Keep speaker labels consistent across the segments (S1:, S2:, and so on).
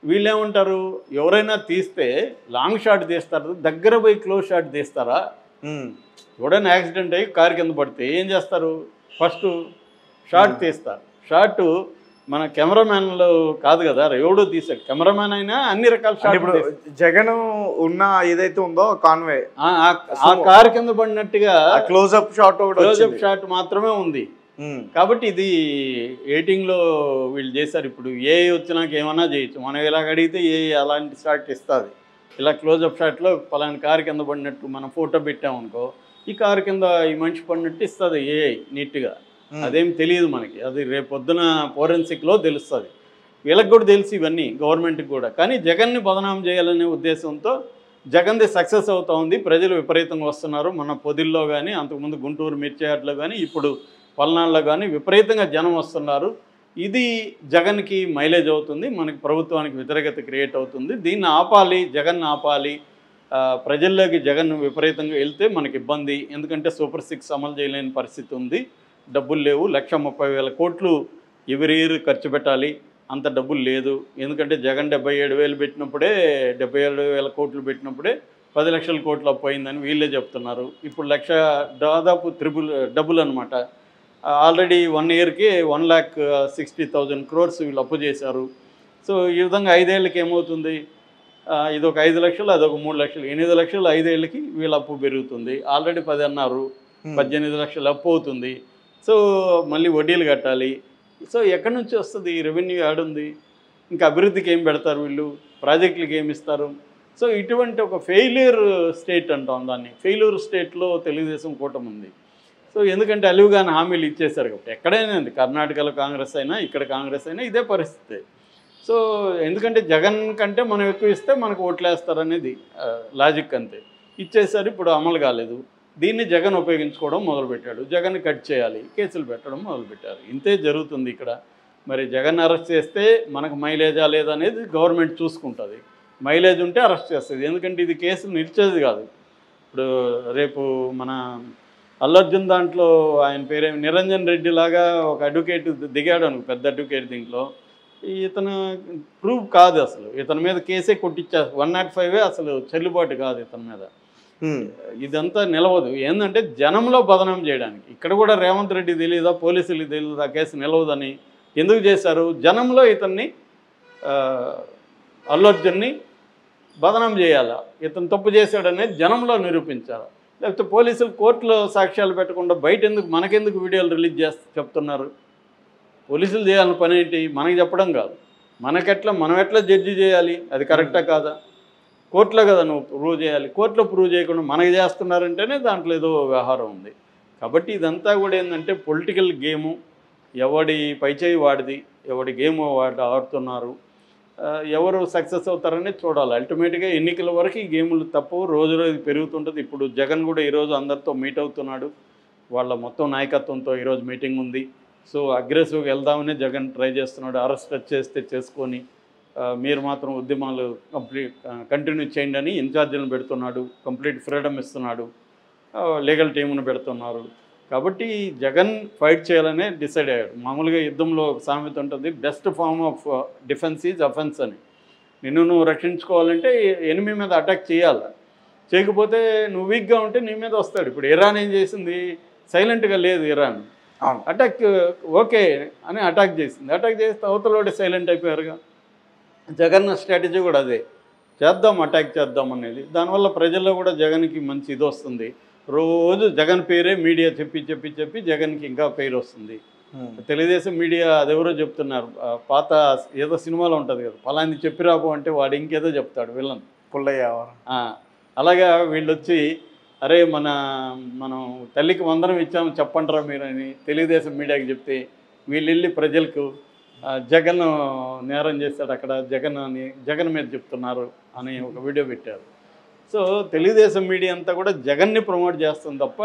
S1: వీళ్ళేమంటారు, ఎవరైనా తీస్తే long shot తీస్తారు, దగ్గర పోయి క్లోజ్ షాట్ తీస్తారా? ఎవడైనా యాక్సిడెంట్ అయ్యి కారు కింద పడితే ఏం చేస్తారు? ఫస్ట్ షాట్ తీస్తారు. షాట్ మన కెమెరామ్యాన్లు కాదు కదా, ఎవడో తీసాడు. కెమెరామ్యాన్ అయినా అన్ని రకాల షాట్.
S2: ఇప్పుడు జగన్ ఉన్న ఏదైతే ఉందో కాన్వే
S1: ఆ కారు కింద పడినట్టుగా
S2: క్లోజ్అప్ షాట్,
S1: క్లోజ్అప్ షాట్ మాత్రమే ఉంది. కాబట్టి ఇది ఎడిటింగ్లో వీళ్ళు చేశారు. ఇప్పుడు ఏ వచ్చినాక ఏమన్నా చేయొచ్చు. మనం ఇలాగ అడిగితే ఏ అలాంటి షాట్ ఇస్తుంది. ఇలా క్లోజ్అప్ షాట్లో పలానా కారు కింద పడినట్టు మనం ఫోటో పెట్టామనుకో, ఈ కారు కింద ఈ మనిషి పడినట్టు ఇస్తుంది ఏ నీట్గా. అదేం తెలియదు మనకి, అది రేపు పొద్దున ఫోరెన్సిక్లో తెలుస్తుంది. వీళ్ళకి కూడా తెలుసు ఇవన్నీ, గవర్నమెంట్కి కూడా. కానీ జగన్ని బదనాం చేయాలనే ఉద్దేశంతో జగన్ది సక్సెస్ అవుతూ ఉంది. ప్రజలు విపరీతంగా వస్తున్నారు. మన పొదిల్లో కానీ, అంతకుముందు గుంటూరు మిర్చియాట్లో కానీ, ఇప్పుడు పల్నాడులో కానీ విపరీతంగా జనం వస్తున్నారు. ఇది జగన్కి మైలేజ్ అవుతుంది, మనకి ప్రభుత్వానికి వ్యతిరేకత క్రియేట్ అవుతుంది. దీన్ని ఆపాలి, జగన్ ఆపాలి. ప్రజల్లోకి జగన్ విపరీతంగా వెళ్తే మనకి ఇబ్బంది. ఎందుకంటే సూపర్ 6 అమలు చేయలేని పరిస్థితి ఉంది. డబ్బులు లేవు. 1,30,000 కోట్లు ఎవరి ఇయర్ ఖర్చు పెట్టాలి, అంత డబ్బులు లేదు. ఎందుకంటే జగన్ 77,000 పెట్టినప్పుడే, 77,000 కోట్లు పెట్టినప్పుడే 10 లక్షల కోట్లు అప్పు అయిందని వీళ్ళే చెప్తున్నారు. ఇప్పుడు దాదాపు డబుల్ అనమాట. ఆల్రెడీ 1 ఇయర్కి 1,60,000 crores వీళ్ళు అప్పు చేశారు. సో ఈ విధంగా 5 ఏళ్ళకి ఏమవుతుంది, ఇదొక 5 లక్షలు, అదొక 3 లక్షలు, 8 లక్షలు 5 ఏళ్ళకి వీళ్ళ అప్పు పెరుగుతుంది. ఆల్రెడీ 10 అన్నారు, 18 లక్షలు అప్పు అవుతుంది. సో మళ్ళీ వడ్డీలు కట్టాలి. సో ఎక్కడి నుంచి వస్తుంది ఈ రెవెన్యూ? యాడుంది? ఇంకా అభివృద్ధికి ఏం పెడతారు వీళ్ళు? ప్రాజెక్టులకి ఏమి ఇస్తారు? సో ఇటువంటి ఒక ఫెయిల్యూర్ స్టేట్ అంటాం దాన్ని. ఫెయిల్యూర్ స్టేట్లో తెలుగుదేశం కూటమి ఉంది. సో ఎందుకంటే అలివుగాని హామీలు ఇచ్చేశారు కాబట్టి. ఎక్కడైనా ఉంది, కర్ణాటకలో కాంగ్రెస్ అయినా, ఇక్కడ కాంగ్రెస్ అయినా ఇదే పరిస్థితి. సో ఎందుకంటే జగన్ కంటే మనం ఎక్కువ ఇస్తే మనకు ఓట్లేస్తారనేది లాజిక్ అంతే. ఇచ్చేసారు, ఇప్పుడు అమలు కాలేదు. దీన్ని జగన్ ఉపయోగించుకోవడం మొదలుపెట్టాడు. జగన్ కట్ చేయాలి, కేసులు పెట్టడం మొదలుపెట్టారు. ఇంతే జరుగుతుంది ఇక్కడ. మరి జగన్ అరెస్ట్ చేస్తే మనకు మైలేజా లేదనేది గవర్నమెంట్ చూసుకుంటుంది. మైలేజ్ ఉంటే అరెస్ట్ చేస్తుంది. ఎందుకంటే ఇది కేసులు నిలిచేది కాదు. ఇప్పుడు రేపు మన అల్లు అర్జున్ దాంట్లో ఆయన పేరేమి నిరంజన్ రెడ్డి లాగా ఒక అడ్వకేట్ దిగాడు అనుకో, పెద్ద అడ్వకేట్. దీంట్లో ఇతను ప్రూవ్ కాదు అసలు. ఇతని మీద కేసే కొట్టించారు. 105 అసలు చెల్లుబాటు కాదు ఇతని మీద. ఇదంతా నిలవదు. ఏంటంటే జనంలో బదనాం చేయడానికి. ఇక్కడ కూడా రేవంత్ రెడ్డి తెలియదా, పోలీసులకు తెలియదా కేసు నిలవదని? ఎందుకు చేశారు? జనంలో ఇతన్ని అల్లు అర్జున్ని బదనాం చేయాలా, ఇతను తప్పు చేశాడనేది జనంలో నిరూపించాలి. లేకపోతే పోలీసులు కోర్టులో సాక్ష్యాలు పెట్టకుండా బయట ఎందుకు, మనకెందుకు వీడియోలు రిలీజ్ చెప్తున్నారు? పోలీసులు చేయాలని పని ఏంటి? మనకి చెప్పడం కాదు. మనం ఎట్లా జడ్జి చేయాలి? అది కరెక్టా కాదా? కోర్టులో కదా నువ్వు ప్రూవ్ చేయాలి. కోర్టులో ప్రూవ్ చేయకుండా మనకి చేస్తున్నారంటేనే దాంట్లో ఏదో వ్యవహారం ఉంది. కాబట్టి ఇదంతా కూడా ఏంటంటే పొలిటికల్ గేము. ఎవడి పైచేయి వాడిది, ఎవడి గేమ్ వాడు ఆడుతున్నారు, ఎవరు సక్సెస్ అవుతారనే చూడాలి. అల్టిమేట్గా ఎన్నికల వరకు ఈ గేములు తప్పవు, రోజు రోజు పెరుగుతుంటుంది. ఇప్పుడు జగన్ కూడా ఈరోజు అందరితో మీట్ అవుతున్నాడు. వాళ్ళ మొత్తం నాయకత్వంతో ఈరోజు మీటింగ్ ఉంది. సో అగ్రెసివ్గా వెళ్దామని జగన్ ట్రై చేస్తున్నాడు. అరెస్ట్ చేస్తే చేసుకొని మీరు మాత్రం ఉద్యమాలు కంటిన్యూ చేయండి అని ఇన్ఛార్జీలను పెడుతున్నాడు. కంప్లీట్ ఫ్రీడమ్ ఇస్తున్నాడు. లీగల్ టీమును పెడుతున్నారు. కాబట్టి జగన్ ఫైట్ చేయాలనే డిసైడ్ అయ్యాడు. మామూలుగా యుద్ధంలో సామెత ఉంటుంది, best form of defence is offence అని. నువ్వు రక్షించుకోవాలంటే ఎనిమీ మీద అటాక్ చేయాలి. చేయకపోతే నువ్వు వీక్గా ఉంటే నీ మీద వస్తాడు. ఇప్పుడు ఇరాన్ ఏం చేసింది? సైలెంట్గా లేదు ఇరాన్. అటాక్ ఓకే అని అటాక్ చేసింది. అటాక్ చేస్తే అవతల సైలెంట్ అయిపోయారుగా. జగన్ స్ట్రాటజీ కూడా అదే, చేద్దాం, అటాక్ చేద్దాం అనేది. దానివల్ల ప్రజల్లో కూడా జగన్కి మంచి ఇది వస్తుంది. రోజు జగన్ పేరే మీడియా చెప్పి జగన్కి ఇంకా పేరు వస్తుంది. తెలుగుదేశం మీడియా అదెవరో చెప్తున్నారు, పాత ఏదో సినిమాలో ఉంటుంది కదా, ఫలాంది చెప్పిరాబో అంటే వాడు ఇంకేదో చెప్తాడు విలన్
S2: పుల్లయ్య.
S1: అలాగా వీళ్ళు వచ్చి అరే మనం తల్లికి వందనం ఇచ్చాము చెప్పంటారా మీరు అని తెలుగుదేశం మీడియాకి చెప్తే వీళ్ళు వెళ్ళి ప్రజలకు జగన్ నేరం చేశాడు అక్కడ, జగన్ మీద చెప్తున్నారు అని ఒక వీడియో పెట్టారు. సో తెలుగుదేశం మీడియా అంతా కూడా జగన్ని ప్రమోట్ చేస్తుంది తప్ప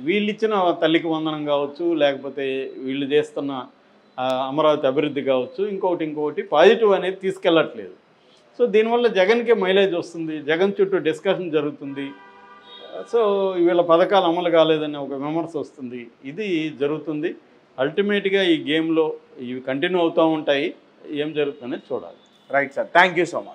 S1: వీళ్ళు ఇచ్చిన తల్లికి వందనం కావచ్చు, లేకపోతే వీళ్ళు చేస్తున్న అమరావతి అభివృద్ధి కావచ్చు, ఇంకొకటి పాజిటివ్ అనేది తీసుకెళ్ళట్లేదు. సో దీనివల్ల జగన్కే మైలేజ్ వస్తుంది, జగన్ చుట్టూ డిస్కషన్ జరుగుతుంది. సో వీళ్ళ పథకాలు అమలు కాలేదని ఒక విమర్శ వస్తుంది. ఇది జరుగుతుంది. అల్టిమేట్గా ఈ గేమ్లో ఇవి కంటిన్యూ అవుతూ ఉంటాయి. ఏం జరుగుతుందనేది చూడాలి.
S2: Right sir, thank you so much.